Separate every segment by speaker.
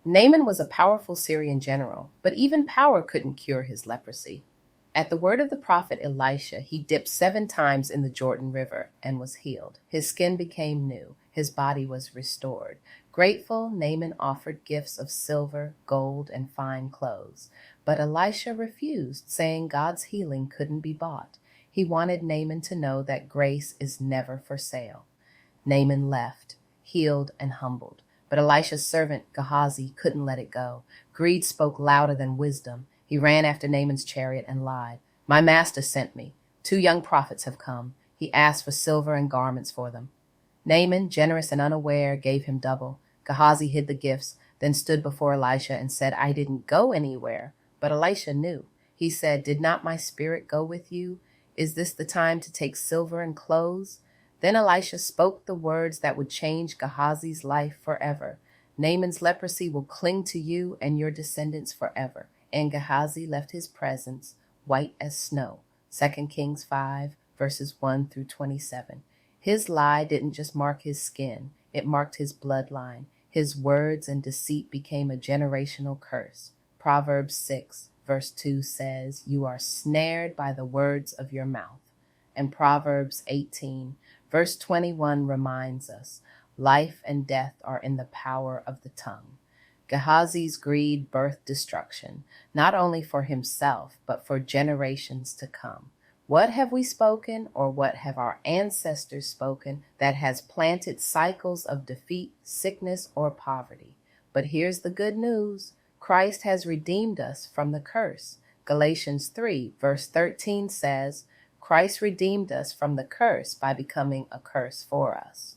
Speaker 1: Naaman was a powerful Syrian general, but even power couldn't cure his leprosy. At the word of the prophet Elisha, he dipped 7 times in the Jordan River and was healed. His skin became new. His body was restored. Grateful, Naaman offered gifts of silver, gold, and fine clothes. But Elisha refused, saying God's healing couldn't be bought. He wanted Naaman to know that grace is never for sale. Naaman left, healed and humbled. But Elisha's servant Gehazi couldn't let it go. Greed spoke louder than wisdom. He ran after Naaman's chariot and lied. My master sent me. 2 young prophets have come. He asked for silver and garments for them. Naaman, generous and unaware, gave him double. Gehazi hid the gifts, then stood before Elisha and said, I didn't go anywhere. But Elisha knew. He said, Did not my spirit go with you? Is this the time to take silver and clothes? Then Elisha spoke the words that would change Gehazi's life forever. Naaman's leprosy will cling to you and your descendants forever. And Gehazi left his presence white as snow. 2 Kings 5, verses 1 through 27. His lie didn't just mark his skin, it marked his bloodline. His words and deceit became a generational curse. Proverbs 6, verse 2 says, You are snared by the words of your mouth. And Proverbs 18, verse 21 reminds us, life and death are in the power of the tongue. Gehazi's greed birthed destruction, not only for himself, but for generations to come. What have we spoken, or what have our ancestors spoken, that has planted cycles of defeat, sickness, or poverty? But here's the good news. Christ has redeemed us from the curse. Galatians 3, verse 13 says, Christ redeemed us from the curse by becoming a curse for us.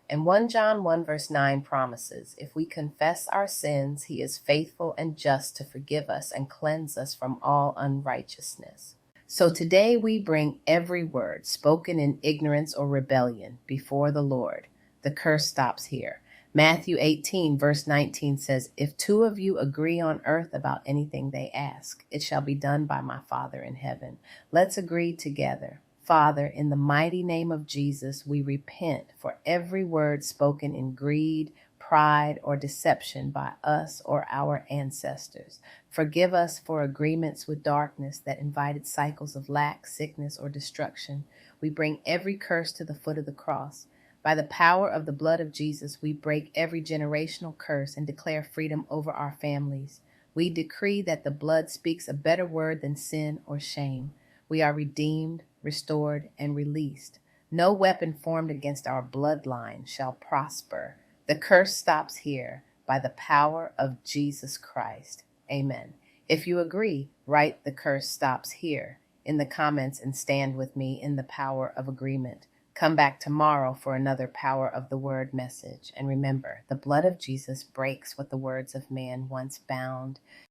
Speaker 1: And 1 John 1 verse 9 promises, if we confess our sins, he is faithful and just to forgive us and cleanse us from all unrighteousness. So today we bring every word spoken in ignorance or rebellion before the Lord. The curse stops here. Matthew 18 verse 19 says, if 2 of you agree on earth about anything they ask, it shall be done by my Father in heaven. Let's agree together. Father, in the mighty name of Jesus, we repent for every word spoken in greed, pride, or deception by us or our ancestors. Forgive us for agreements with darkness that invited cycles of lack, sickness, or destruction. We bring every curse to the foot of the cross. By the power of the blood of Jesus, we break every generational curse and declare freedom over our families. We decree that the blood speaks a better word than sin or shame. We are redeemed, restored, and released. No weapon formed against our bloodline shall prosper. The curse stops here by the power of Jesus Christ. Amen. If you agree, write the curse stops here in the comments and stand with me in the power of agreement. Come back tomorrow for another Power of the Word message. And remember, the blood of Jesus breaks what the words of man once bound.